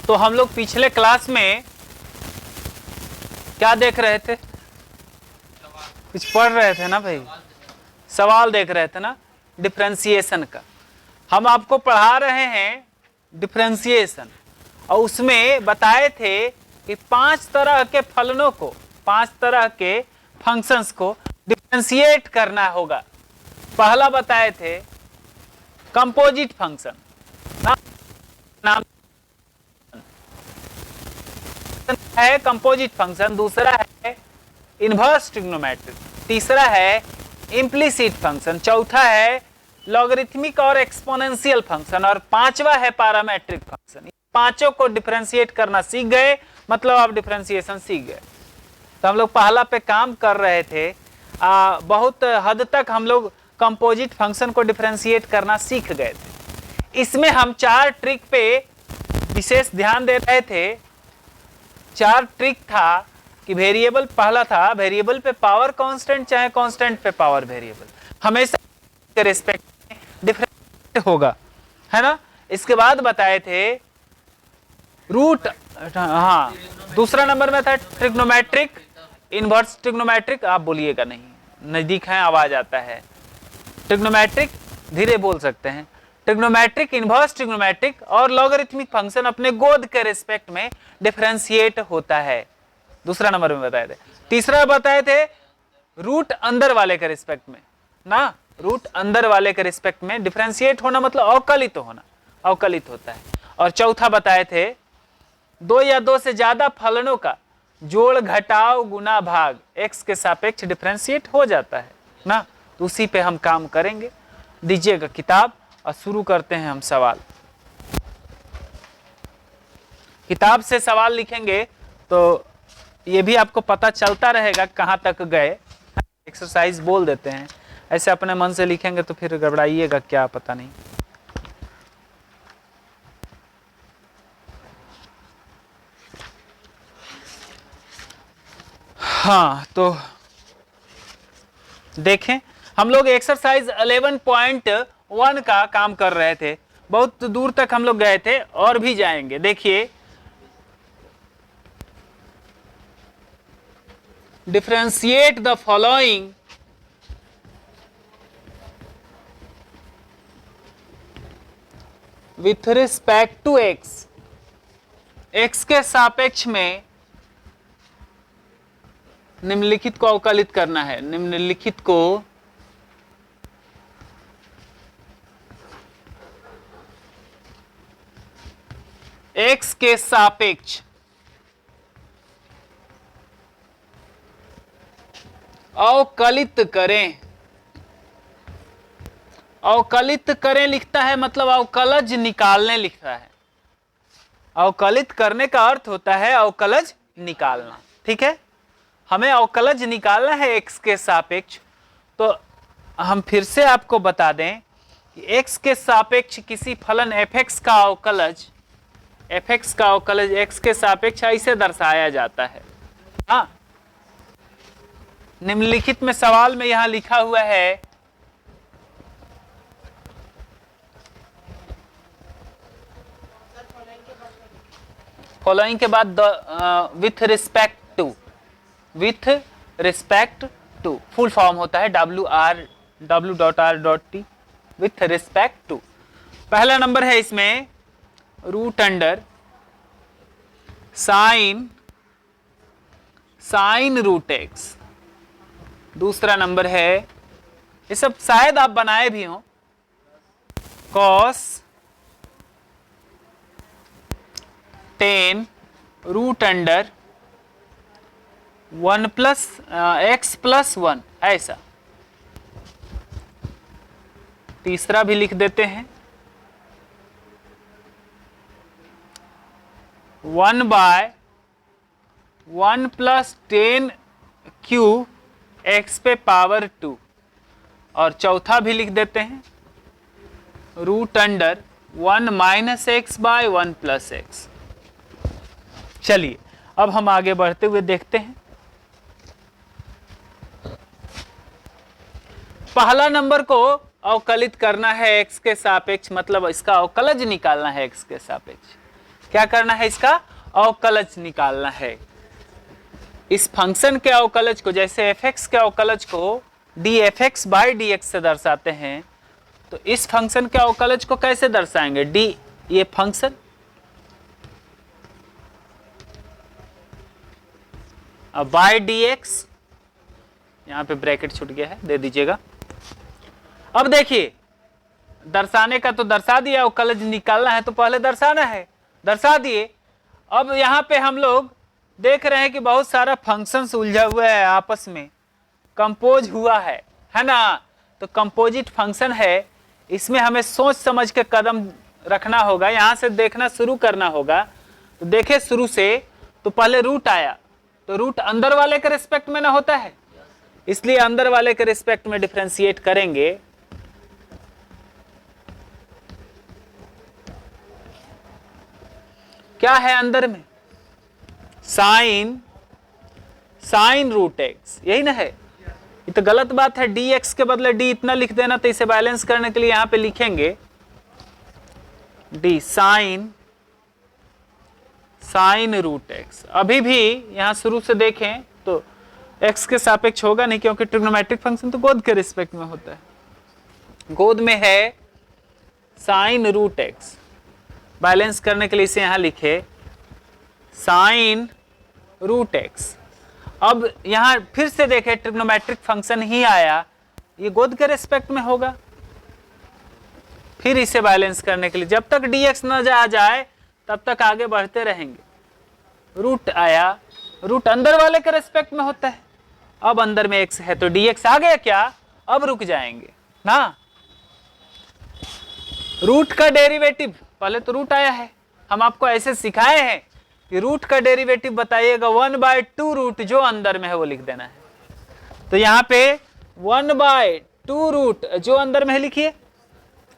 तो हम लोग पिछले क्लास में क्या देख रहे थे? कुछ पढ़ रहे थे ना भाई, सवाल देख रहे थे ना डिफरेंशिएशन का। हम आपको पढ़ा रहे हैं डिफरेंशिएशन, और उसमें बताए थे कि 5 तरह के फलनों को, 5 तरह के फंक्शंस को डिफरेंशिएट करना होगा। पहला बताए थे कंपोजिट फंक्शन, नाम है कंपोजिट फंक्शन, दूसरा है इनवर्स ट्रिग्नोमेट्रिक, तीसरा है इम्प्लिसिट फंक्शन, चौथा है लॉगरिथमिक और एक्सपोनेंशियल फंक्शन, और पांचवा है पैरामेट्रिक फंक्शन। पांचों को डिफरेंशिएट करना सीख गए, मतलब आप डिफरेंशिएशन सीख गए। तो हम लोग पहला पे काम कर रहे थे, बहुत हद तक हम लोग कंपोजिट फंक्शन को डिफरेंशिएट करना सीख गए थे। इसमें हम 4 ट्रिक पे विशेष ध्यान दे रहे थे। 4 ट्रिक था कि वेरिएबल, पहला था वेरिएबल पे पावर कांस्टेंट चाहे कांस्टेंट पे पावर वेरिएबल, हमेशा के रिस्पेक्ट में डिफरेंट होगा, है ना। इसके बाद बताए थे रूट, हाँ दूसरा नंबर में था ट्रिग्नोमेट्रिक, इनवर्स ट्रिग्नोमेट्रिक, आप बोलिएगा नहीं, नजदीक है आवाज आता है। ट्रिग्नोमेट्रिक धीरे बोल सकते हैं, ट्रिग्नोमेट्रिक, इनवर्स ट्रिग्नोमेट्रिक और लॉगरिथमिक फंक्शन अपने गोद के रिस्पेक्ट में डिफरेंशिएट होता है, दूसरा नंबर में बताए थे। तीसरा बताए थे रूट अंदर वाले के रिस्पेक्ट में ना, रूट अंदर वाले के रिस्पेक्ट में डिफरेंशिएट होना मतलब अवकलित होना, अवकलित होता है। और चौथा बताए थे 2 या 2 से ज्यादा फलनों का जोड़ घटाव गुना भाग x के सापेक्ष डिफरेंशिएट हो जाता है ना। तो उसी पे हम काम करेंगे। दीजिएगा किताब और शुरू करते हैं हम सवाल। किताब से सवाल लिखेंगे तो ये भी आपको पता चलता रहेगा कहाँ तक गए। एक्सरसाइज बोल देते हैं, ऐसे अपने मन से लिखेंगे तो फिर गड़बड़ाइएगा क्या, पता नहीं। हाँ तो देखें, हम लोग एक्सरसाइज 11.1 का काम कर रहे थे, बहुत दूर तक हम लोग गए थे और भी जाएंगे। देखिए, differentiate the following with respect to x, x के सापेक्ष में निम्नलिखित को अवकलित करना है। निम्नलिखित को x के सापेक्ष अवकलित करें। अवकलित करें लिखता है मतलब अवकलज निकालने लिखता है। अवकलित करने का अर्थ होता है अवकलज निकालना, ठीक है। हमें अवकलज निकालना है x के सापेक्ष। तो हम फिर से आपको बता दें कि x के सापेक्ष किसी फलन fx का अवकलज, fx का अवकलज x के सापेक्ष ऐसे दर्शाया जाता है। हाँ, निम्नलिखित में सवाल में यहां लिखा हुआ है फॉलोइंग के बाद with respect to, with respect to full form होता है w.r.t, विथ रिस्पेक्ट टू। पहला नंबर है इसमें root under sign root x. दूसरा नंबर है, ये सब शायद आप बनाए भी हो, cos 10 root under 1 plus x plus 1, ऐसा। तीसरा भी लिख देते हैं 1/1 प्लस 10 क्यू x पे पावर 2, और चौथा भी लिख देते हैं root under 1 minus x by 1 plus x. चलिए अब हम आगे बढ़ते हुए देखते हैं। पहला नंबर को अवकलित करना है x के सापेक्ष, मतलब इसका अवकलज निकालना है x के सापेक्ष। क्या करना है, इसका अवकलज निकालना है। इस फंक्शन के अवकलज को, जैसे fx के अवकलज को dfx बाई dx से दर्शाते हैं, तो इस फंक्शन के अवकलज को कैसे दर्शाएंगे, d ये फंक्शन अब बाई dx, यहां पे ब्रैकेट छूट गया है, दे दीजिएगा। अब देखिए दर्शाने का तो दर्शा दिया, अवकलज निकालना है तो पहले दर्शाना है, दर्शा दिए। अब यहाँ पे हम लोग देख रहे हैं कि बहुत सारा फंक्शंस उलझा हुआ है, आपस में कंपोज हुआ है ना। तो कंपोजिट फंक्शन है, इसमें हमें सोच समझ के कदम रखना होगा, यहाँ से देखना शुरू करना होगा। तो देखे शुरू से, तो पहले रूट आया, तो रूट अंदर वाले के रिस्पेक्ट में ना होता है, इसलिए अंदर वाले के रिस्पेक्ट में डिफरेंशिएट करेंगे। क्या है अंदर में, साइन रूट एक्स, यही ना है। ये तो गलत बात है, डी एक्स के बदले डी इतना लिख देना, तो इसे बैलेंस करने के लिए यहां पे लिखेंगे डी साइन रूट एक्स। अभी भी यहां शुरू से देखें तो एक्स के सापेक्ष होगा नहीं, क्योंकि ट्रिग्नोमेट्रिक फंक्शन तो गोद के रिस्पेक्ट में होता है। गोद में है साइन रूट एक्स, बैलेंस करने के लिए इसे यहां लिखे साइन रूट एक्स। अब यहां फिर से देखें ट्रिग्नोमेट्रिक फंक्शन ही आया, ये गोद के रिस्पेक्ट में होगा। फिर इसे बैलेंस करने के लिए जब तक dx न आ जाए तब तक आगे बढ़ते रहेंगे। रूट आया, रूट अंदर वाले के रिस्पेक्ट में होता है, अब अंदर में x है तो dx आ गया क्या, अब रुक जाएंगे ना। रूट का डेरिवेटिव, पहले तो रूट आया है, हम आपको ऐसे सिखाए हैं कि रूट का डेरिवेटिव बताइएगा 1/2 रूट जो अंदर में है वो लिख देना है। तो यहां पे 1/2 रूट जो अंदर में है लिखिए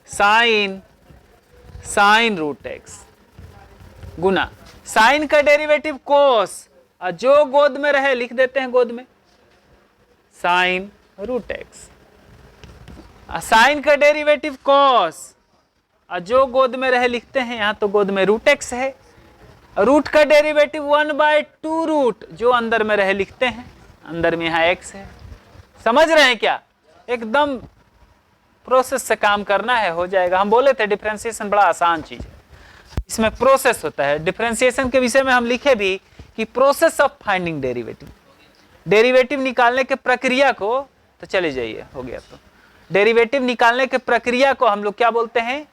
साइन रूट एक्स गुना साइन का डेरिवेटिव कोस, जो गोद में रहे लिख देते हैं गोद में साइन रूट एक्स। साइन का डेरिवेटिव कॉस, जो गोद में रहे लिखते हैं, यहां तो गोद में रूट एक्स है। रूट का डेरिवेटिव 1/2 रूट जो अंदर में रहे लिखते हैं, अंदर में यहां एक्स है। समझ रहे हैं क्या, एकदम प्रोसेस से काम करना है, हो जाएगा। हम बोले थे डिफरेंशिएशन बड़ा आसान चीज है, इसमें प्रोसेस होता है। डिफरेंशिएशन के विषय में हम लिखे भी कि process of finding derivative, derivative निकालने के प्रक्रिया को, तो चले जाइए हो गया। तो डेरिवेटिव निकालने के प्रक्रिया को हम लोग क्या बोलते हैं,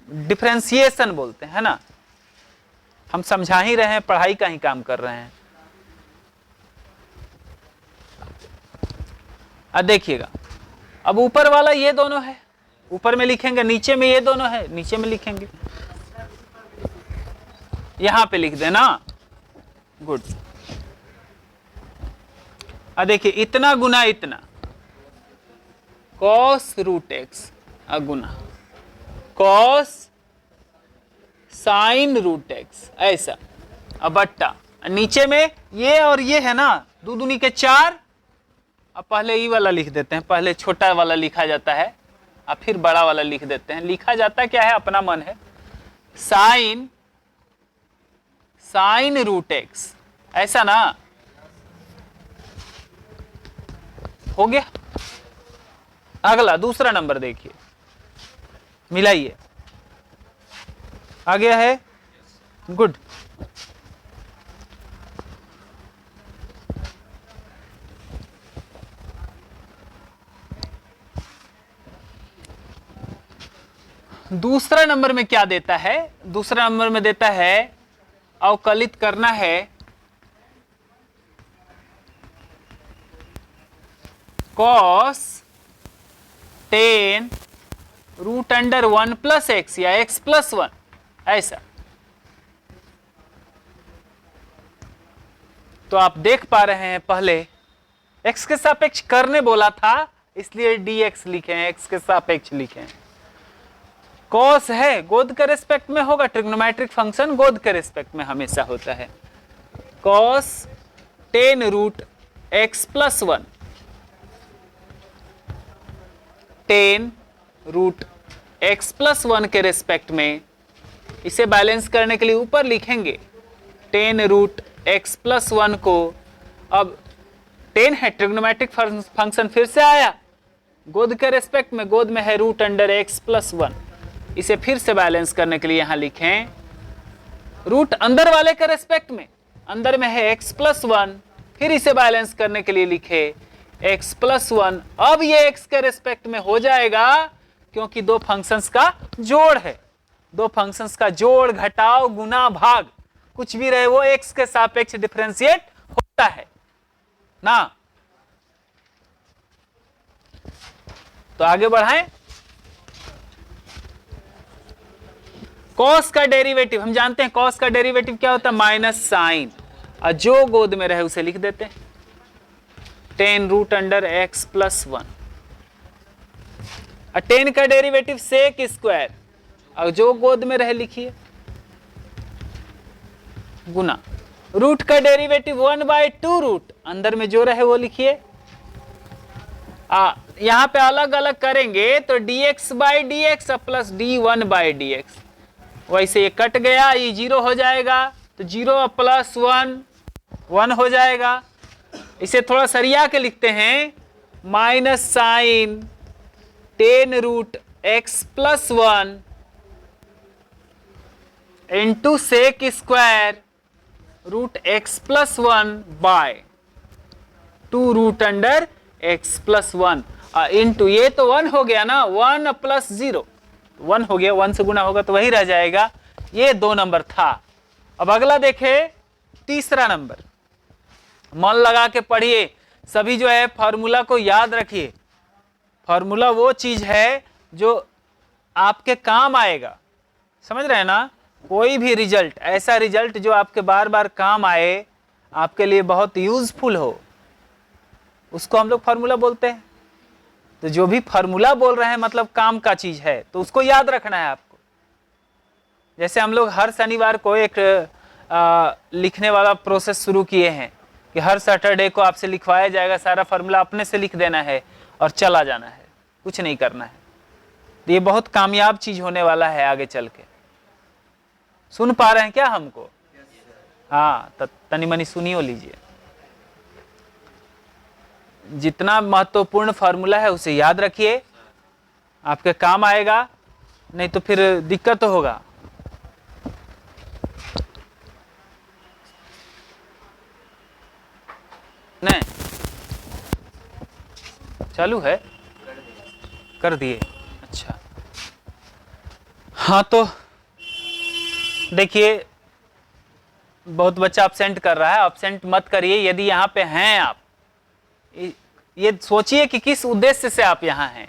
डिफरेंशिएशन बोलते हैं ना। हम समझा ही रहे हैं, पढ़ाई का ही काम कर रहे हैं। अब देखिएगा, अब ऊपर वाला ये दोनों है, ऊपर में लिखेंगे, नीचे में ये दोनों है, नीचे में लिखेंगे, यहां पे लिख देना, गुड। अब देखिए इतना गुना इतना, कॉस रूट एक्स गुना कॉस साइन रूट एक्स, ऐसा। अब बट्टा नीचे में ये और ये है ना, दो दूनी के 4। अब पहले ई वाला लिख देते हैं, पहले छोटा वाला लिखा जाता है, अब फिर बड़ा वाला लिख देते हैं। लिखा जाता क्या है, अपना मन है। साइन रूट एक्स, ऐसा ना, हो गया। अगला दूसरा नंबर देखिए, मिलाइए, आ गया है, गुड। दूसरा नंबर में क्या देता है, दूसरा नंबर में देता है अवकलित करना है cos 10 root under 1 plus x या x प्लस 1, ऐसा। तो आप देख पा रहे हैं, पहले x के सापेक्ष करने बोला था, इसलिए dx लिखे हैं, x के सापेक्ष लिखे हैं। cos है, गोद के रिस्पेक्ट में होगा, ट्रिग्नोमेट्रिक फंक्शन गोद के रिस्पेक्ट में हमेशा होता है। cos 10 root x plus 1, 10 root x plus 1 के रिस्पेक्ट में इसे बैलेंस करने के लिए ऊपर लिखेंगे 10√x+1 को। अब 10 है, ट्रिग्नोमेट्रिक फंक्शन फिर से आया गोद के रेस्पेक्ट में, गोद में है √x+1। इसे फिर से बैलेंस करने के लिए यहां लिखें रूट अंदर वाले के रेस्पेक्ट में, अंदर में है x+1, फिर इसे बैलेंस करने के लिए लिखे x+1। अब ये x के रेस्पेक्ट में हो जाएगा क्योंकि दो फंक्शंस का जोड़ है, दो फंक्शंस का जोड़, घटाव, गुना, भाग, कुछ भी रहे वो x के सापेक्ष डिफरेंशिएट होता है ना। तो आगे बढ़ाएं। कॉस का डेरिवेटिव हम जानते हैं, कॉस का डेरिवेटिव क्या होता है, माइनस साइन, और जो गोद में रहे उसे लिख देते हैं 10√x+1। 10 का डेरिवेटिव सेक स्क्वायर, और जो गोद में रहे लिखिए गुना। रूट का डेरिवेटिव 1/2 रूट, अंदर में जो रहे वो लिखिए। यहां पे अलग अलग करेंगे तो dx/dx प्लस d1/dx, वैसे ये कट गया, ये 0 हो जाएगा, तो 0 + 1 1 हो जाएगा। इसे थोड़ा सरिया के लिखते हैं minus sine 10√x+1 into sec square √x+1/2√x+1 into, ये तो 1 हो गया ना, 1 + 0 1 हो गया, 1 से गुना होगा तो वही रह जाएगा। ये 2 नंबर था। अब अगला देखें, तीसरा नंबर। मन लगा के पढ़िए, सभी जो है फॉर्मूला को याद रखिए। फॉर्मूला वो चीज है जो आपके काम आएगा, समझ रहे हैं ना। कोई भी रिजल्ट, ऐसा रिजल्ट जो आपके बार बार काम आए, आपके लिए बहुत यूजफुल हो, उसको हम लोग फॉर्मूला बोलते हैं। तो जो भी फॉर्मूला बोल रहे हैं मतलब काम का चीज है, तो उसको याद रखना है आपको। जैसे हम लोग हर शनिवार को एक लिखने वाला प्रोसेस शुरू किए हैं कि हर सैटरडे को आपसे लिखवाया जाएगा, सारा फॉर्मूला अपने से लिख देना है और चला जाना है, कुछ नहीं करना है। तो ये बहुत कामयाब चीज होने वाला है आगे चल के। सुन पा रहे हैं क्या हमको? हाँ, तनी मनी सुनियो लीजिए। जितना महत्वपूर्ण फॉर्मूला है उसे याद रखिए, आपके काम आएगा, नहीं तो फिर दिक्कत होगा। नहीं चालू है, कर दिए, अच्छा। हाँ तो देखिए, बहुत बच्चा अब्सेंट कर रहा है, अब्सेंट मत करिए। यदि यहाँ पे हैं आप, ये सोचिए कि किस उद्देश्य से आप यहाँ हैं।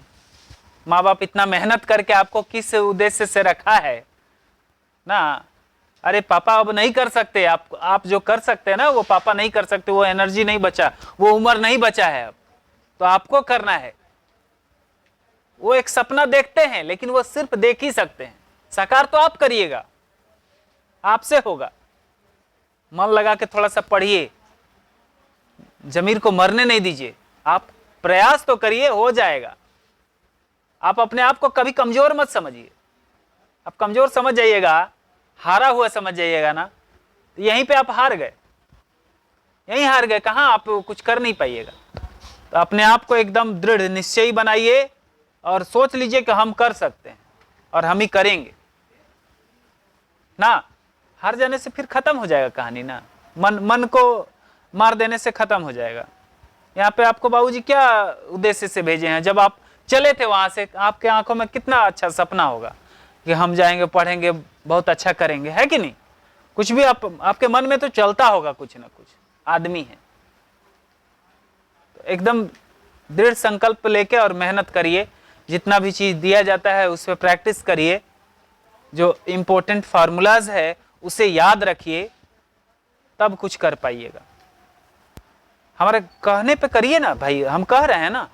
माँ बाप इतना मेहनत करके आपको किस उद्देश्य से रखा है ना। अरे पापा अब नहीं कर सकते, आप जो कर सकते हैं ना वो पापा नहीं कर सकते, वो एनर्जी नहीं बचा, वो उम्र नहीं बचा है अब, तो आपको करना है। वो एक सपना देखते हैं लेकिन वो सिर्फ देख ही सकते हैं, साकार तो आप करिएगा, आपसे होगा। मन लगा के थोड़ा सा पढ़िए, जमीर को मरने नहीं दीजिए, आप प्रयास तो करिए, हो जाएगा। आप अपने आप को कभी कमजोर मत समझिए। आप कमजोर समझ जाइएगा, हारा हुआ समझ जाइएगा ना, तो यहीं पे आप हार गए, यहीं हार गए, कहाँ आप कुछ कर नहीं पाइएगा। तो अपने आप को एकदम दृढ़ निश्चयी बनाइए और सोच लीजिए कि हम कर सकते हैं और हम ही करेंगे ना। हार जाने से फिर खत्म हो जाएगा कहानी ना, मन को मार देने से खत्म हो जाएगा। यहाँ पे आपको बाबूजी क्या उद्देश्य से भेजे हैं? जब आप चले थे वहां से, आपके आंखों में कितना अच्छा सपना होगा कि हम जाएंगे, पढ़ेंगे, बहुत अच्छा करेंगे, है कि नहीं? कुछ भी आपके मन में तो चलता होगा कुछ ना कुछ, आदमी है। तो एकदम दृढ़ संकल्प लेके और मेहनत करिए, जितना भी चीज दिया जाता है उस पर प्रैक्टिस करिए, जो इम्पोर्टेंट फार्मूलाज है उसे याद रखिए, तब कुछ कर पाइएगा। हमारे कहने पे करिए ना भाई, हम कह रहे हैं ना,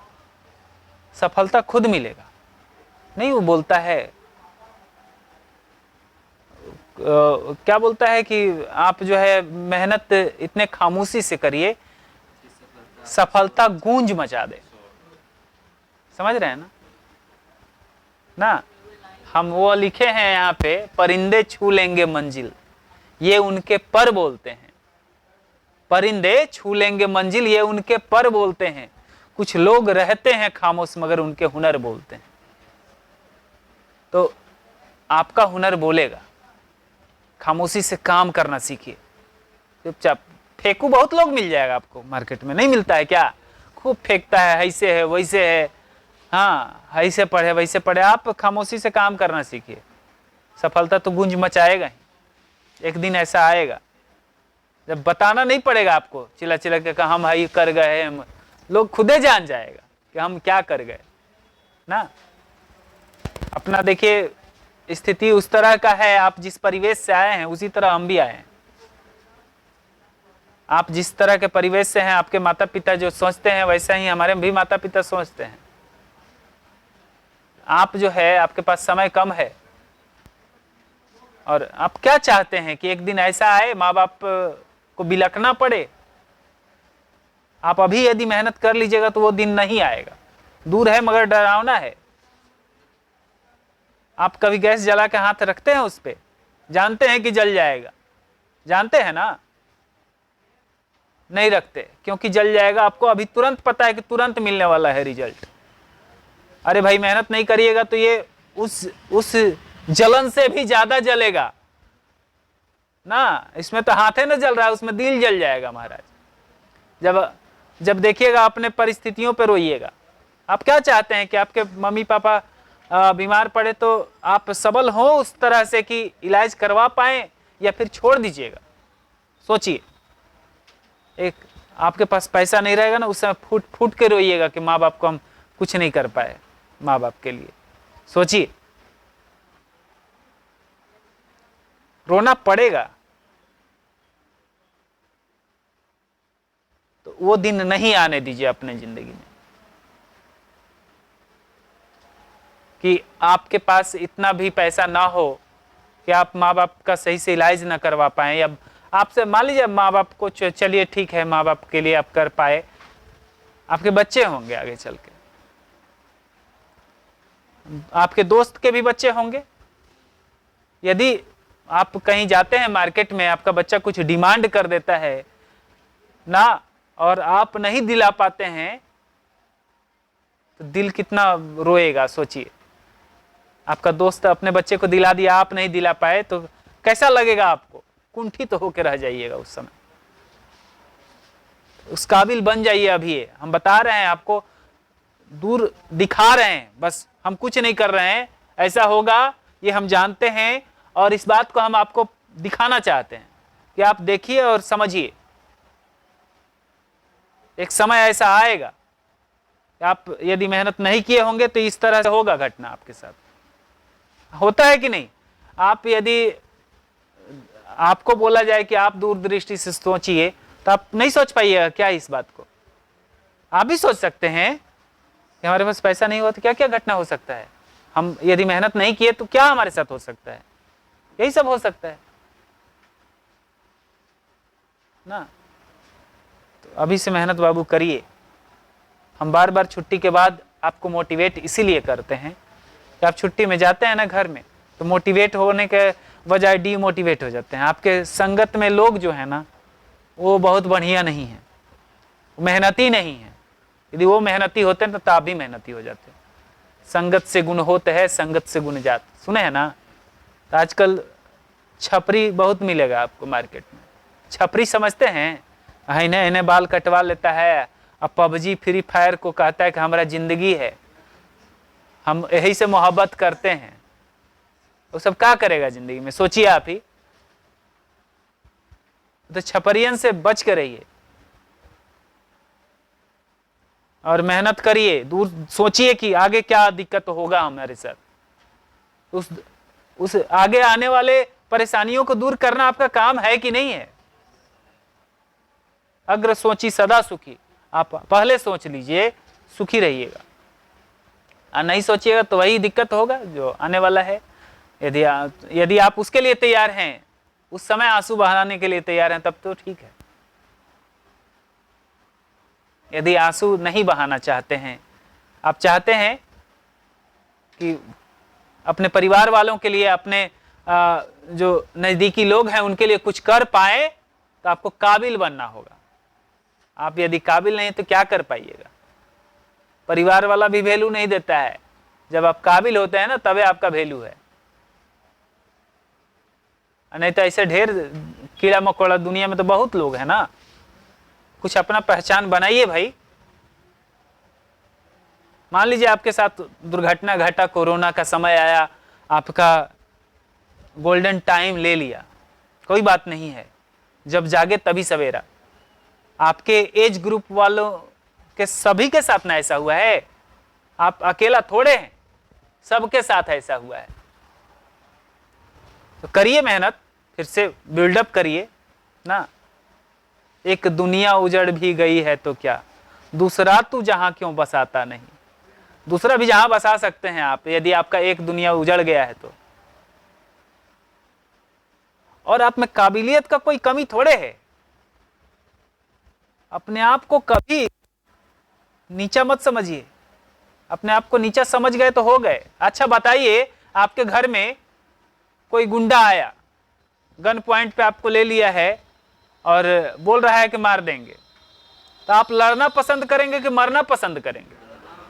सफलता खुद मिलेगा। नहीं वो बोलता है, क्या बोलता है कि आप जो है मेहनत इतने खामोशी से करिए, सफलता गूंज मचा दे। समझ रहे हैं ना? हम वो लिखे हैं यहाँ पे, परिंदे छू लेंगे मंजिल, ये उनके पर बोलते हैं। परिंदे छू लेंगे मंजिल, ये उनके पर बोलते हैं। कुछ लोग रहते हैं खामोश मगर उनके हुनर बोलते हैं। तो आपका हुनर बोलेगा, खामोशी से काम करना सीखिए। चुपचाप फेंकू बहुत लोग मिल जाएगा आपको, मार्केट में नहीं मिलता है क्या? खूब फेंकता है, ऐसे है वैसे है, हाँ ऐसे पढ़े वैसे पढ़े। आप खामोशी से काम करना सीखिए, सफलता तो गूंज मचाएगा ही। एक दिन ऐसा आएगा जब बताना नहीं पड़ेगा आपको, चिल्ला चिल्ला के हम हाई कर गए, हम लोग खुदे जान जाएगा कि हम क्या कर गए ना। अपना देखिए स्थिति उस तरह का है, आप जिस परिवेश से आए हैं उसी तरह हम भी आए हैं। आप जिस तरह के परिवेश से हैं, आपके माता पिता जो सोचते हैं वैसा ही हमारे भी माता पिता सोचते हैं। आप जो है, आपके पास समय कम है और आप क्या चाहते हैं कि एक दिन ऐसा आए माँ बाप को बिलखना पड़े। आप अभी यदि मेहनत कर लीजिएगा तो वो दिन नहीं आएगा, दूर है मगर डरावना है। आप कभी गैस जला के हाथ रखते हैं उस पे, जानते हैं कि जल जाएगा, जानते हैं ना? नहीं रखते, क्योंकि जल जाएगा। आपको अभी तुरंत पता है कि तुरंत मिलने वाला है रिजल्ट। अरे भाई मेहनत नहीं करिएगा तो ये उस जलन से भी ज्यादा जलेगा ना। इसमें तो हाथ है ना जल रहा है, उसमें दिल जल जाएगा महाराज। जब देखिएगा अपने परिस्थितियों पर रोइएगा। आप क्या चाहते हैं कि आपके मम्मी पापा बीमार पड़े तो आप सबल हो उस तरह से कि इलाज करवा पाए, या फिर छोड़ दीजिएगा? सोचिए, एक आपके पास पैसा नहीं रहेगा ना, उस समय फूट फूट के रोइएगा कि माँ बाप को हम कुछ नहीं कर पाए माँ बाप के लिए। सोचिए, रोना पड़ेगा। तो वो दिन नहीं आने दीजिए अपने जिंदगी में कि आपके पास इतना भी पैसा ना हो कि आप माँ बाप का सही से इलाज ना करवा पाए। या आपसे मान लीजिए माँ बाप को, चलिए ठीक है माँ बाप के लिए आप कर पाए, आपके बच्चे होंगे आगे चल के, आपके दोस्त के भी बच्चे होंगे। यदि आप कहीं जाते हैं मार्केट में, आपका बच्चा कुछ डिमांड कर देता है ना और आप नहीं दिला पाते हैं तो दिल कितना रोएगा, सोचिए। आपका दोस्त अपने बच्चे को दिला दिया, आप नहीं दिला पाए तो कैसा लगेगा आपको? कुंठित तो होकर रह जाइएगा उस समय। उस काबिल बन जाइए। अभी हम बता रहे हैं आपको, दूर दिखा रहे हैं, बस हम कुछ नहीं कर रहे हैं। ऐसा होगा ये हम जानते हैं और इस बात को हम आपको दिखाना चाहते हैं कि आप देखिए और समझिए। एक समय ऐसा आएगा कि आप यदि मेहनत नहीं किए होंगे तो इस तरह से होगा घटना आपके साथ। होता है कि नहीं? आप यदि आपको बोला जाए कि आप दूरदृष्टि से सोचिए तो आप नहीं सोच पाइएगा क्या इस बात को? आप भी सोच सकते हैं कि हमारे पास पैसा नहीं हुआ तो क्या क्या घटना हो सकता है। हम यदि मेहनत नहीं किए तो क्या हमारे साथ हो सकता है। यही सब हो सकता है ना। तो अभी से मेहनत बाबू करिए। हम बार बार छुट्टी के बाद आपको मोटिवेट इसीलिए करते हैं कि आप छुट्टी में जाते हैं ना घर में, तो मोटिवेट होने के बजाय डीमोटिवेट हो जाते हैं। आपके संगत में लोग जो है ना वो बहुत बढ़िया नहीं है, मेहनती नहीं है। यदि वो मेहनती होते हैं तो आप भी मेहनती हो जाते हैं। संगत से गुण होते हैं, संगत से गुण जात, सुने हैं ना? तो आजकल छपरी बहुत मिलेगा आपको मार्केट में। छपरी समझते हैं? इन्हें इन्हें बाल कटवा लेता है, अब पबजी फ्री फायर को कहता है कि हमारा जिंदगी है, हम यही से मोहब्बत करते हैं। वो सब क्या करेगा जिंदगी में, सोचिए आप ही। तो छपरियन से बच के रहिए और मेहनत करिए। दूर सोचिए कि आगे क्या दिक्कत होगा हमारे साथ। उस आगे आने वाले परेशानियों को दूर करना आपका काम है कि नहीं है? अग्र सोची सदा सुखी। आप पहले सोच लीजिए, सुखी रहिएगा। और नहीं सोचिएगा तो वही दिक्कत होगा जो आने वाला है। यदि आप उसके लिए तैयार हैं, उस समय आंसू बहाने के लिए तैयार हैं, तब तो ठीक है। यदि आंसू नहीं बहाना चाहते हैं, आप चाहते हैं कि अपने परिवार वालों के लिए, अपने जो नजदीकी लोग हैं उनके लिए कुछ कर पाए, तो आपको काबिल बनना होगा। आप यदि काबिल नहीं तो क्या कर पाइएगा। परिवार वाला भी वैल्यू नहीं देता है, जब आप काबिल होते हैं ना तबे आपका वैल्यू है। नहीं तो ऐसे ढेर कीड़ा मकोड़ा दुनिया में तो बहुत लोग हैं ना। कुछ अपना पहचान बनाइए भाई। मान लीजिए आपके साथ दुर्घटना घटा, कोरोना का समय आया, आपका गोल्डन टाइम ले लिया, कोई बात नहीं है, जब जागे तभी सवेरा। आपके एज ग्रुप वालों के सभी के साथ ना ऐसा हुआ है, आप अकेला थोड़े हैं, सबके साथ ऐसा हुआ है। तो करिए मेहनत, फिर से बिल्डअप करिए ना। एक दुनिया उजड़ भी गई है तो क्या, दूसरा तू जहां क्यों बसाता नहीं। दूसरा भी जहां बसा सकते हैं आप, यदि आपका एक दुनिया उजड़ गया है तो। और आप में काबिलियत का कोई कमी थोड़े है। अपने आप को कभी नीचा मत समझिए। अपने आप को नीचा समझ गए तो हो गए। अच्छा बताइए, आपके घर में कोई गुंडा आया, गन पॉइंट पे आपको ले लिया है और बोल रहा है कि मार देंगे, तो आप लड़ना पसंद करेंगे कि मरना पसंद करेंगे?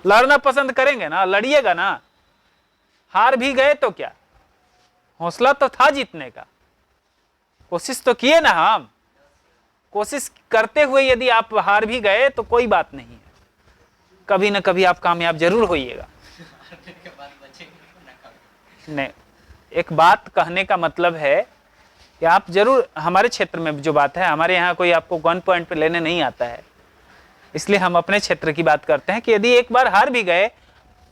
लड़ना पसंद करेंगे ना, लड़िएगा ना। हार भी गए तो क्या, हौसला तो था जीतने का, कोशिश तो किए ना। हम कोशिश करते हुए यदि आप हार भी गए तो कोई बात नहीं है, कभी ना कभी आप कामयाब जरूर होइएगा। नहीं, एक बात कहने का मतलब है कि आप जरूर, हमारे क्षेत्र में जो बात है, हमारे यहाँ कोई आपको गन पॉइंट पे लेने नहीं आता है, इसलिए हम अपने क्षेत्र की बात करते हैं कि यदि एक बार हार भी गए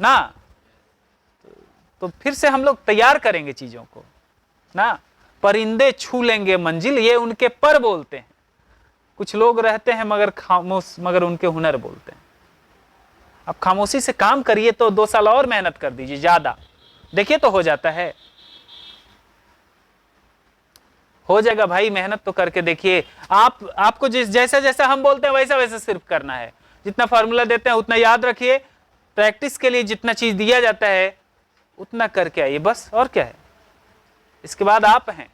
ना, तो फिर से हम लोग तैयार करेंगे चीजों को ना। परिंदे छू लेंगे मंजिल, ये उनके पर बोलते हैं। कुछ लोग रहते हैं मगर खामोश, मगर उनके हुनर बोलते हैं। अब खामोशी से काम करिए तो 2 साल और मेहनत कर दीजिए ज्यादा, देखिए तो हो जाता है। हो जाएगा भाई, मेहनत तो करके देखिए। आपको जैसा जैसा हम बोलते हैं वैसा वैसा सिर्फ करना है। जितना फार्मूला देते हैं उतना याद रखिए। प्रैक्टिस के लिए जितना चीज दिया जाता है उतना करके आइए, बस। और क्या है, इसके बाद आप हैं।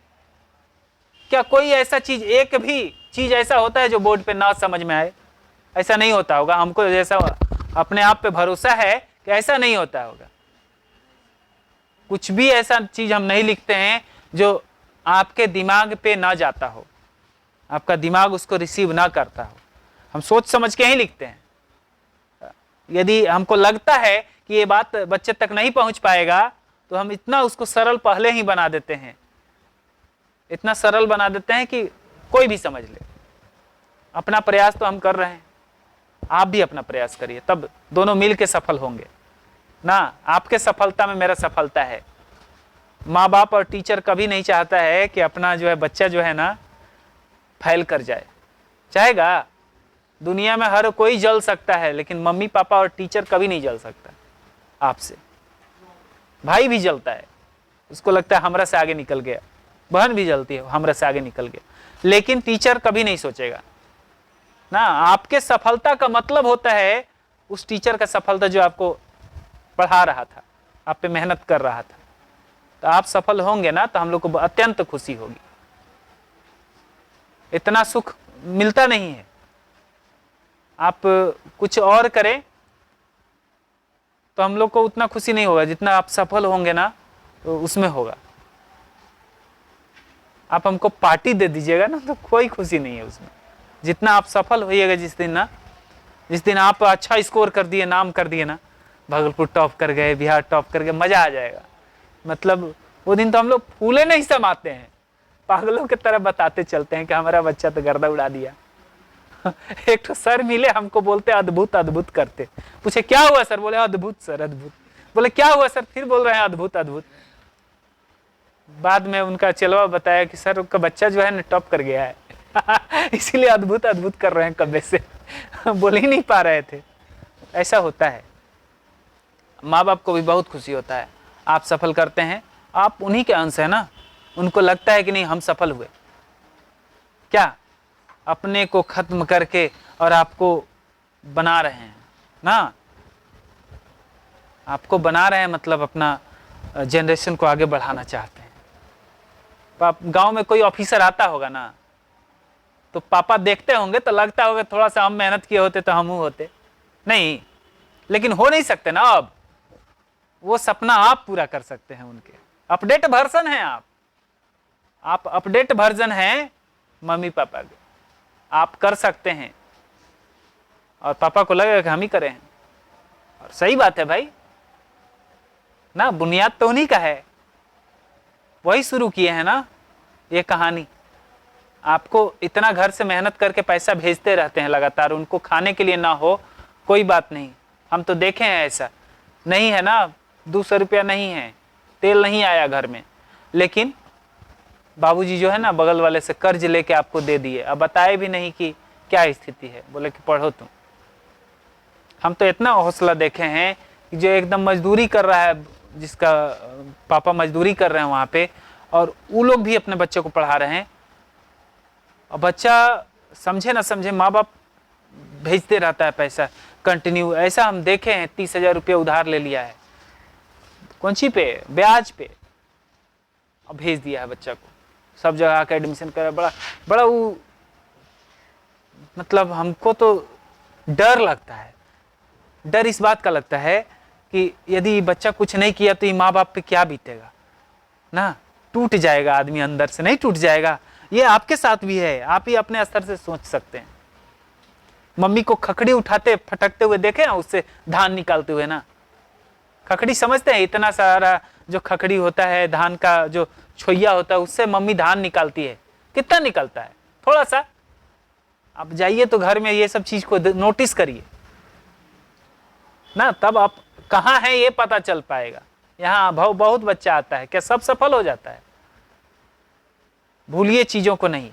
क्या कोई ऐसा चीज, एक भी चीज ऐसा होता है जो बोर्ड पे ना समझ में आए? ऐसा नहीं होता होगा। हमको जैसा अपने आप पे भरोसा है कि ऐसा नहीं होता होगा। कुछ भी ऐसा चीज हम नहीं लिखते हैं जो आपके दिमाग पे ना जाता हो, आपका दिमाग उसको रिसीव ना करता हो। हम सोच समझ के ही लिखते हैं। यदि हमको लगता है कि ये बात बच्चे तक नहीं पहुंच पाएगा तो हम इतना उसको सरल पहले ही बना देते हैं, इतना सरल बना देते हैं कि कोई भी समझ ले। अपना प्रयास तो हम कर रहे हैं, आप भी अपना प्रयास करिए, तब दोनों मिल के सफल होंगे ना। आपके सफलता में मेरा सफलता है। माँ बाप और टीचर कभी नहीं चाहता है कि अपना जो है बच्चा जो है ना फेल कर जाए। चाहेगा? दुनिया में हर कोई जल सकता है, लेकिन मम्मी पापा और टीचर कभी नहीं जल सकता आपसे। भाई भी जलता है, उसको लगता है हमरा से आगे निकल गया। बहन भी जलती है, हमरा से आगे निकल गया। लेकिन टीचर कभी नहीं सोचेगा ना। आपके सफलता का मतलब होता है उस टीचर का सफलता जो आपको पढ़ा रहा था, आप पे मेहनत कर रहा था। तो आप सफल होंगे ना तो हम लोग को अत्यंत खुशी होगी। इतना सुख मिलता नहीं है। आप कुछ और करें तो हम लोग को उतना खुशी नहीं होगा जितना आप सफल होंगे ना तो उसमें होगा। आप हमको पार्टी दे दीजिएगा ना तो कोई खुशी नहीं है उसमें। जितना आप सफल होइएगा जिस दिन ना, जिस दिन आप अच्छा स्कोर कर दिए, नाम कर दिए ना, भागलपुर टॉप कर गए, बिहार टॉप कर गए, मजा आ जाएगा। मतलब वो दिन तो हम लोग फूले नहीं समाते हैं, पागलों की तरह बताते चलते हैं कि हमारा बच्चा तो गर्दा उड़ा दिया। एक तो सर मिले हमको, बोलते अद्भुत अद्भुत करते। पूछे क्या हुआ सर? बोले अद्भुत सर अद्भुत। बोले क्या हुआ सर? फिर बोल रहे हैं अद्भुत अद्भुत। बाद में उनका चलवा बताया कि सर उनका बच्चा जो है ना टॉप कर गया है इसीलिए अद्भुत अद्भुत कर रहे हैं कब्बे से बोल ही नहीं पा रहे थे। ऐसा होता है। माँ बाप को भी बहुत खुशी होता है आप सफल करते हैं। आप उन्हीं के अंश है ना। उनको लगता है कि नहीं हम सफल हुए, क्या अपने को खत्म करके और आपको बना रहे हैं ना। आपको बना रहे हैं मतलब अपना जनरेशन को आगे बढ़ाना चाहते हैं। गांव में कोई ऑफिसर आता होगा ना, तो पापा देखते होंगे तो लगता होगा थोड़ा सा हम मेहनत किए होते तो हम होते नहीं, लेकिन हो नहीं सकते ना। अब वो सपना आप पूरा कर सकते हैं उनके। अपडेट वर्जन हैं आप अपडेट वर्जन हैं मम्मी पापा के, आप कर सकते हैं और पापा को लगेगा कि हम ही करें। और सही बात है भाई ना, बुनियाद तो उन्हीं का है, वही शुरू किए हैं ना ये कहानी। आपको इतना घर से मेहनत करके पैसा भेजते रहते हैं लगातार, उनको खाने के लिए ना हो कोई बात नहीं। हम तो देखे हैं ऐसा नहीं है ना, 200 रुपया नहीं है, तेल नहीं आया घर में, लेकिन बाबूजी जो है ना बगल वाले से कर्ज लेके आपको दे दिए। अब बताए भी नहीं कि क्या स्थिति है, बोले कि पढ़ो तुम। हम तो इतना हौसला देखे हैं कि जो एकदम मजदूरी कर रहा है, जिसका पापा मजदूरी कर रहे हैं वहाँ पे, और वो लोग भी अपने बच्चे को पढ़ा रहे हैं। और बच्चा समझे ना समझे, माँ बाप भेजते रहता है पैसा कंटिन्यू। ऐसा हम देखे हैं 30,000 रुपया उधार ले लिया है, कौन सी पे, ब्याज पे, और भेज दिया है बच्चा को। सब जगह आकर एडमिशन करा, बड़ा वो मतलब हमको तो डर लगता है। डर इस बात का लगता है कि यदि बच्चा कुछ नहीं किया तो ये माँ बाप पे क्या बीतेगा ना। टूट जाएगा आदमी अंदर से, नहीं टूट जाएगा? ये आपके साथ भी है, आप ही अपने स्तर से सोच सकते हैं। मम्मी को खखड़ी उठाते फटकते हुए देखे ना, उससे धान निकालते हुए ना। खखड़ी समझते हैं, इतना सारा जो खखड़ी होता है, धान का जो छोइया होता है, उससे मम्मी धान निकालती है। कितना निकलता है? थोड़ा सा। आप जाइए तो घर में ये सब चीज को नोटिस करिए ना, तब आप कहाँ हैं ये पता चल पाएगा। यहाँ बहुत बच्चा आता है, क्या सब सफल हो जाता है? भूलिए चीजों को, नहीं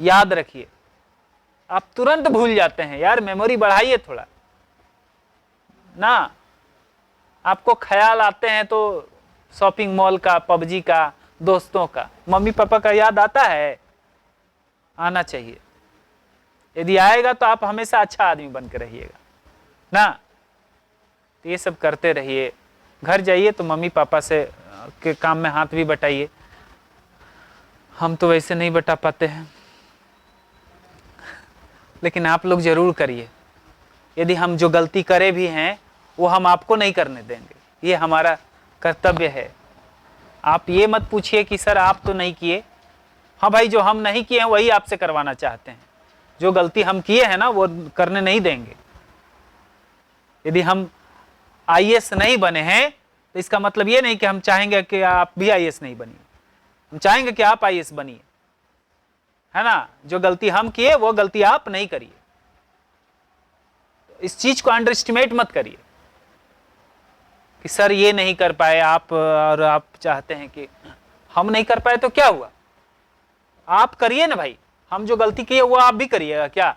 याद रखिए। आप तुरंत भूल जाते हैं यार, मेमोरी बढ़ाइए थोड़ा ना। आपको ख्याल आते हैं तो शॉपिंग मॉल का, पबजी का, दोस्तों का, मम्मी पापा का याद आता है? आना चाहिए। यदि आएगा तो आप हमेशा अच्छा आदमी बन के रहिएगा ना। तो ये सब करते रहिए। घर जाइए तो मम्मी पापा से के काम में हाथ भी बटाइए। हम तो वैसे नहीं बटा पाते हैं, लेकिन आप लोग जरूर करिए। यदि हम जो गलती करे भी हैं वो हम आपको नहीं करने देंगे, ये हमारा कर्तव्य है। आप ये मत पूछिए कि सर आप तो नहीं किए। हाँ भाई, जो हम नहीं किए हैं वही आपसे करवाना चाहते हैं। जो गलती हम किए हैं ना वो करने नहीं देंगे। यदि हम आईएएस नहीं बने हैं तो इसका मतलब ये नहीं कि हम चाहेंगे कि आप भी आईएएस नहीं बनिए। हम चाहेंगे कि आप आईएएस बनिए, है ना। जो गलती हम किए वो गलती आप नहीं करिए। इस चीज को अंडर एस्टिमेट मत करिए कि सर ये नहीं कर पाए आप, और आप चाहते हैं कि हम नहीं कर पाए तो क्या हुआ, आप करिए ना भाई। हम जो गलती किए वो आप भी करिएगा क्या?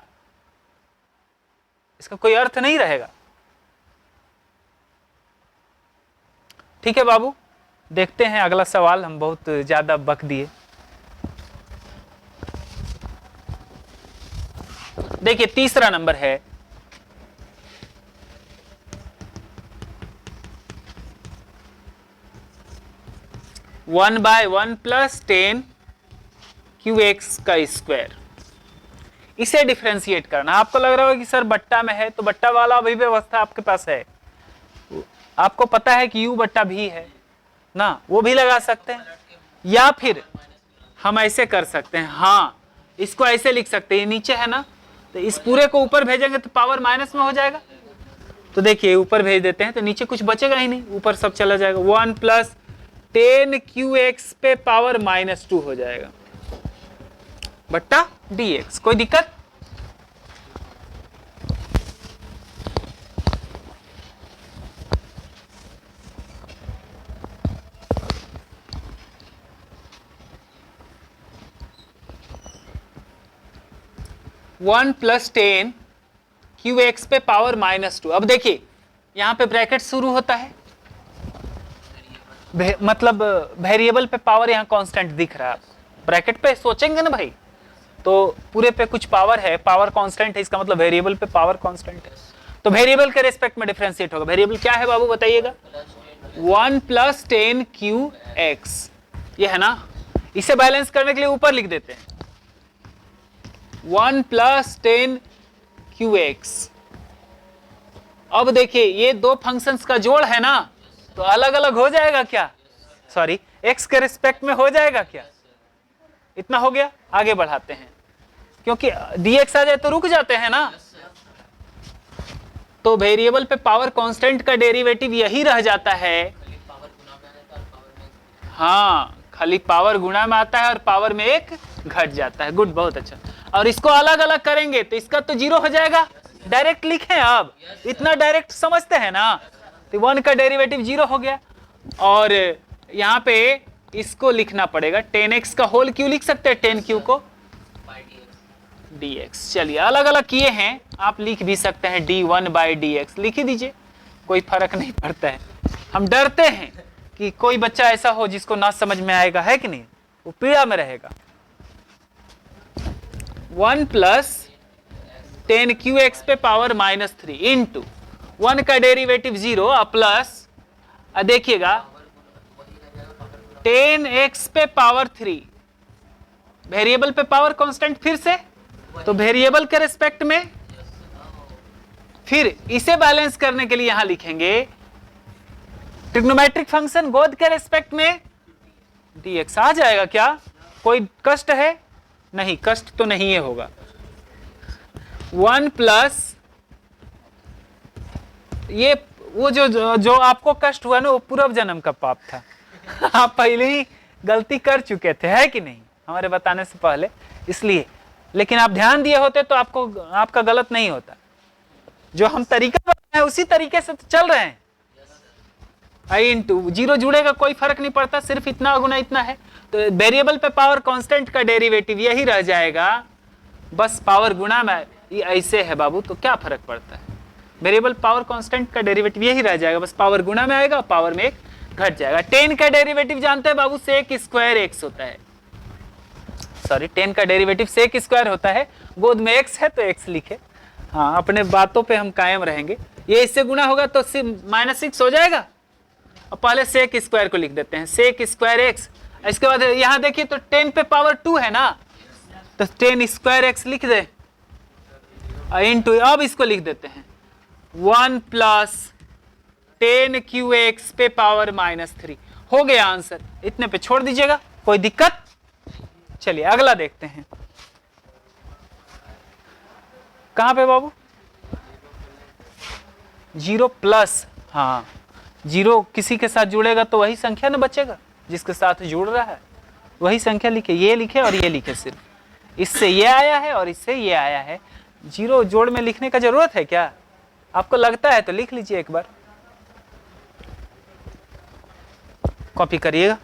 इसका कोई अर्थ नहीं रहेगा। ठीक है बाबू, देखते हैं अगला सवाल। हम बहुत ज्यादा बक दिए। देखिए तीसरा नंबर है, one by one plus 10 QX का स्क्वायर। इसे डिफरेंशिएट करना। आपको लग रहा होगा कि सर बट्टा में है, तो बट्टा वाला अभिव्यवस्था आपके पास है। आपको पता है कि U बट्टा भी है ना, वो भी लगा सकते हैं। या फिर हम ऐसे कर सकते हैं, हाँ इसको ऐसे लिख सकते हैं, नीचे है ना, तो इस पूरे को ऊपर भेजेंगे तो पावर माइनस में हो जाएगा। तो देखिए ऊपर भेज देते हैं तो नीचे कुछ बचेगा ही नहीं, ऊपर सब चला जाएगा। 1 प्लस 10 QX पे पावर -2 हो जाएगा बट्टा DX। कोई दिक्कत? वन प्लस 10 QX पे पावर -2। अब देखिए यहां पे ब्रैकेट शुरू होता है, मतलब वेरिएबल पे पावर यहाँ कांस्टेंट दिख रहा है। ब्रैकेट पे सोचेंगे ना भाई, तो पूरे पे कुछ पावर है, पावर कांस्टेंट है, इसका मतलब वेरिएबल पे पावर कांस्टेंट है। तो वेरिएबल के रेस्पेक्ट में डिफरेंशिएट होगा। वेरिएबल क्या है बाबू बताइएगा? 1 प्लस 10qx, ये है ना। इसे बैलेंस करने के लिए ऊपर लिख देते हैं 1 प्लस 10qx। अब देखिए ये दो फंक्शंस का जोड़ है ना, तो अलग अलग हो जाएगा क्या, सॉरी x के रिस्पेक्ट में हो जाएगा क्या, इतना हो गया। आगे बढ़ाते हैं, क्योंकि dx आ जाए तो रुक जाते हैं ना, तो वेरिएबल पे पावर कांस्टेंट का डेरिवेटिव यही रह जाता है। हाँ, खाली पावर गुणा में आता है और पावर में एक घट जाता है। गुड, बहुत अच्छा। और इसको अलग अलग करेंगे तो इसका तो जीरो हो जाएगा। डायरेक्ट लिखें, अब इतना डायरेक्ट समझते हैं ना, तो 1 का डेरिवेटिव जीरो हो गया। और यहाँ पे इसको लिखना पड़ेगा 10x का होल क्यू लिख सकते हैं, 10q को dx। चलिए अलग अलग किए हैं, आप लिख भी सकते हैं d1/dx, लिख ही दीजिए, कोई फर्क नहीं पड़ता है। हम डरते हैं कि कोई बच्चा ऐसा हो जिसको ना समझ में आएगा, है कि नहीं, वो पीड़ा में रहेगा। 1 प्लस 10qx पे पावर -3 इंटू 1 का डेरिवेटिव 0 प्लस, देखिएगा 10x पे पावर 3, वेरिएबल पे पावर कांस्टेंट फिर से, तो वेरिएबल के रिस्पेक्ट में, फिर इसे बैलेंस करने के लिए यहां लिखेंगे ट्रिग्नोमेट्रिक फंक्शन गोद के रिस्पेक्ट में dx। आ जाएगा क्या, कोई कष्ट है, नहीं कष्ट तो नहीं है होगा। 1 प्लस ये वो जो आपको कष्ट हुआ ना, वो पूर्व जन्म का पाप था। आप पहले ही गलती कर चुके थे, है कि नहीं, हमारे बताने से पहले, इसलिए। लेकिन आप ध्यान दिए होते तो आपका गलत नहीं होता। जो हम तरीका बताए उसी तरीके से तो चल रहे हैं। आई इंटू जीरो जुड़ेगा, कोई फर्क नहीं पड़ता, सिर्फ इतना गुना इतना है, तो वेरिएबल पे पावर कांस्टेंट का डेरिवेटिव यही रह जाएगा, बस पावर गुणा में ये ऐसे है बाबू, तो क्या फर्क पड़ता है, वेरिएबल पावर कांस्टेंट का डेरिवेटिव यही रह जाएगा, बस पावर गुणा में आएगा, पावर में एक घट जाएगा। 10 का डेरिवेटिव जानते हैं बाबू, सेक स्क्वायर x होता है, सॉरी 10 का डेरिवेटिव सेक स्क्वायर होता है, गोद में x है तो x लिखे। हाँ, अपने बातों पे हम कायम रहेंगे। ये इससे गुणा होगा तो -6 हो जाएगा, और पहले सेक स्क्वायर को लिख देते हैं, सेक स्क्वायर x। इसके बाद यहां देखिए तो 10 पे पावर 2 है ना, तो 10 स्क्वायर x लिख दे, इंटू अब इसको लिख देते हैं 1 प्लस 10qx पे पावर -3। हो गया आंसर, इतने पे छोड़ दीजिएगा, कोई दिक्कत। चलिए अगला देखते हैं, कहां पे बाबू, 0 प्लस, हाँ 0 किसी के साथ जुड़ेगा तो वही संख्या ना बचेगा, जिसके साथ जुड़ रहा है वही संख्या लिखे, ये लिखे और ये लिखे, सिर्फ इससे ये आया है और इससे ये आया है। 0 जोड़ में लिखने का जरूरत है क्या, आपको लगता है तो लिख लीजिए, एक बार कॉपी करिएगा।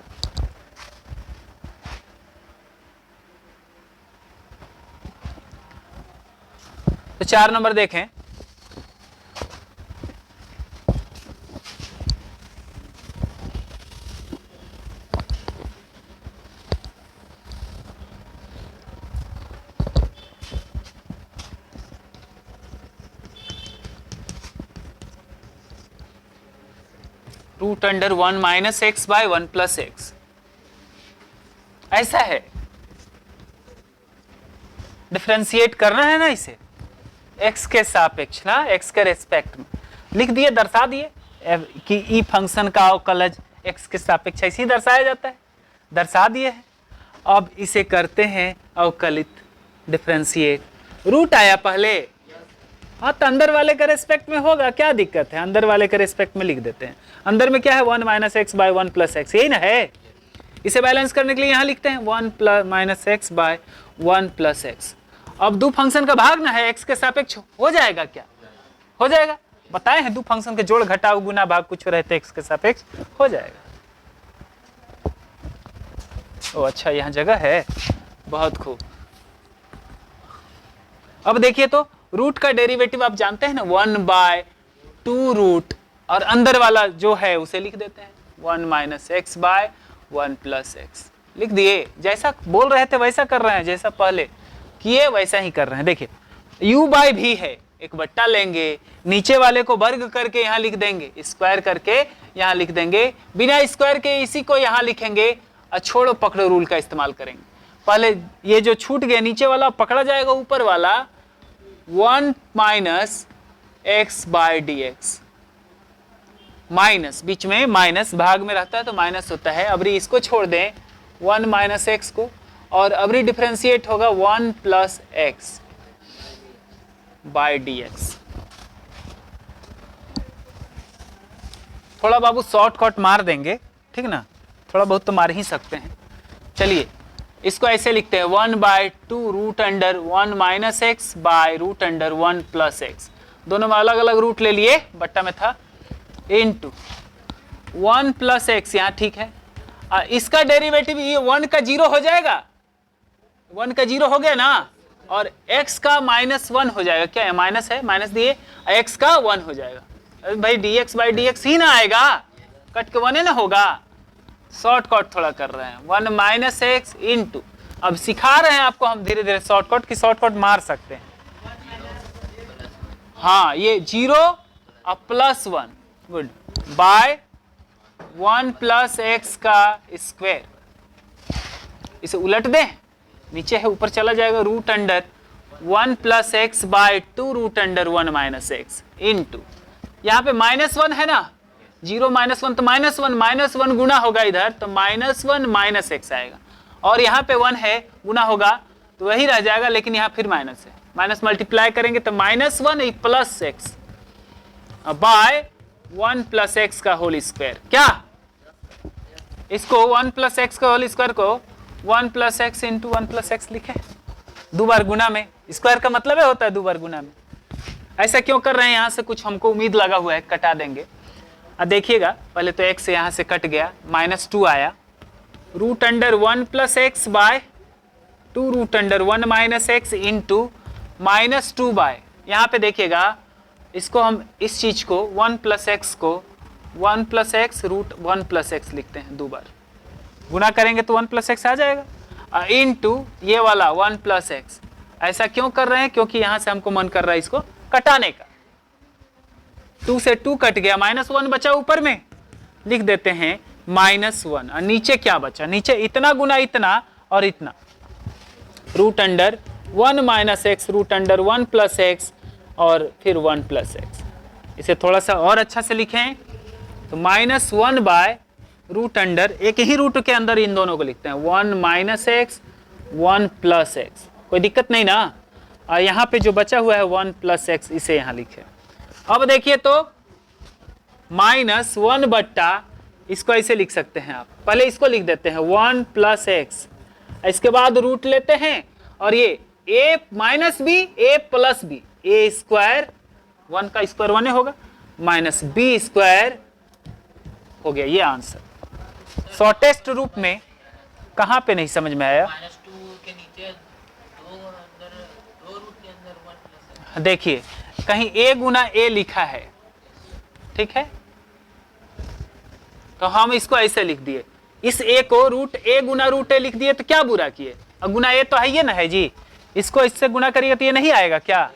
तो 4 नंबर देखें, √1 - x by 1 plus x, ऐसा है, डिफरेंशिएट करना है ना इसे, x के सापेक्ष ना, x के रेस्पेक्ट में लिख दिए, दर्शा दिए कि ई फंक्शन का अवकलज x के सापेक्ष ऐसे ही दर्शाया जाता है, दर्शा दिए हैं। अब इसे करते हैं अवकलित, डिफरेंशिएट। रूट आया पहले, हाँ तो अंदर वाले के रेस्पेक्ट में होगा, क्या दिक्कत है, अंदर वाले के रेस्पेक्ट में लिख देते हैं। अंदर में क्या है, 1 - x by 1 plus x, यही ना है। इसे बैलेंस करने के लिए यहां लिखते हैं 1 - x by 1 plus x। अब दो फंक्शन का भाग ना है, x के सापेक्ष हो जाएगा क्या, हो जाएगा, बताए हैं, दो फंक्शन के जोड़ घटाव गुना भाग कुछ रहते x के सापेक्ष हो जाएगा। ओ अच्छा, यहाँ जगह है, बहुत खूब। अब देखिए तो रूट का डेरिवेटिव आप जानते हैं ना, 1/2 रूट, और अंदर वाला जो है उसे लिख देते हैं 1 - x by 1 plus x, लिख दिए। जैसा बोल रहे थे वैसा कर रहे हैं, जैसा पहले किए वैसा ही कर रहे हैं। देखिए u/v है, एक बट्टा लेंगे, नीचे वाले को वर्ग करके यहाँ लिख देंगे, स्क्वायर करके यहाँ लिख देंगे, बिना स्क्वायर के इसी को यहाँ लिखेंगे और छोड़ो पकड़ो रूल का इस्तेमाल करेंगे। पहले ये जो छूट गया नीचे वाला पकड़ा जाएगा, ऊपर वाला 1 minus x by d x, minus बीच में माइनस भाग में रहता है तो माइनस होता है। अबरी इसको छोड़ दें 1 माइनस एक्स को, और अबरी डिफरेंशिएट होगा 1 plus x by d x. थोड़ा बाबू शॉर्टकट मार देंगे, ठीक ना, थोड़ा बहुत तो मार ही सकते हैं। चलिए इसको ऐसे लिखते हैं 1/2 root under 1 minus x by root under 1 plus x. दोनों में अलग अलग रूट ले लिए, बट्टा में था, इनटू 1 प्लस एक्स यहाँ ठीक है। इसका डेरिवेटिव ये 1 का 0 हो जाएगा, 1 का 0 हो गया ना, और x का -1 हो जाएगा। क्या है, माइनस है, माइनस दिए, x का 1 हो जाएगा। अरे भाई dx बाई dx ही ना आएगा, कट के 1 है ना होगा। शॉर्टकट थोड़ा कर रहे हैं, 1 माइनस एक्स इंटू, अब सिखा रहे हैं आपको हम धीरे धीरे शॉर्टकट की, शॉर्टकट मार सकते हैं। हाँ ये 0 और +1, गुड, बाय 1 प्लस एक्स का स्क्वायर। इसे उलट दें, नीचे है ऊपर चला जाएगा, root under 1 plus x by 2 root under 1 minus x into, यहाँ पे -1 है ना, 0 -1 तो -1 गुना होगा इधर तो -1 माइनस एक्स आएगा, और यहाँ पे 1 है गुना होगा तो वही रह जाएगा, लेकिन यहाँ फिर माइनस है, माइनस मल्टीप्लाई करेंगे तो -1 plus x by 1 plus x का होल स्क्वायर। क्या इसको 1 प्लस एक्स का होल स्क्वायर को 1 plus x into 1 plus x लिखे, दो बार गुना में, स्क्वायर का मतलब है होता है दो बार गुना में। ऐसा क्यों कर रहे हैं, यहाँ से कुछ हमको उम्मीद लगा हुआ है, कटा देंगे। अब देखिएगा, पहले तो x यहाँ से कट गया, -2 आया, root under 1 plus x by 2 root under 1 minus x into -2 by, यहाँ पे देखिएगा इसको हम इस चीज को 1 प्लस एक्स को 1 plus x root 1 plus x लिखते हैं, दो बार गुना करेंगे तो 1 प्लस एक्स आ जाएगा, इंटू ये वाला 1 प्लस एक्स। ऐसा क्यों कर रहे हैं, क्योंकि यहाँ से हमको मन कर रहा है इसको कटाने का। 2 से 2 कट गया, -1 बचा, ऊपर में लिख देते हैं -1, और नीचे क्या बचा, नीचे इतना गुना इतना और इतना, root under 1 minus x root under 1 plus x और फिर 1 प्लस एक्स। इसे थोड़ा सा और अच्छा से लिखें तो -1 बाय रूट अंडर, एक ही रूट के अंदर इन दोनों को लिखते हैं, 1 माइनस एक्स 1 प्लस एक्स, कोई दिक्कत नहीं ना। और यहाँ पे जो बचा हुआ है 1 प्लस एक्स, इसे यहाँ लिखे। अब देखिए तो -1 बट्टा, इसको ऐसे लिख सकते हैं आप, पहले इसको लिख देते हैं 1 प्लस एक्स, इसके बाद रूट लेते हैं, और ये a minus b a plus b, a square 1 का स्क्वायर 1 होगा माइनस बी स्क्वायर हो गया, ये आंसर। शॉर्टेस्ट रूप में कहाँ पे नहीं समझ में आया, -2 के नीचे दो रूट के अंदर 1 प्लस, देखिए कहीं a गुना a लिखा है, ठीक है, तो हम इसको ऐसे लिख दिए, इस a को रूट a गुना रूट a लिख दिए तो क्या बुरा किए, अब गुना a तो है ये ना है जी, इसको इससे गुना करिएगा तो ये नहीं आएगा क्या,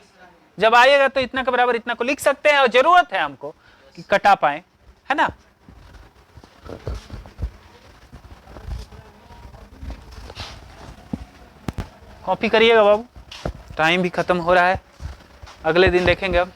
जब आएगा तो इतना के बराबर इतना को लिख सकते हैं, और जरूरत है हमको कि कटा पाए, है ना। कॉपी करिएगा बाबू, टाइम भी खत्म हो रहा है, अगले दिन देखेंगे अब।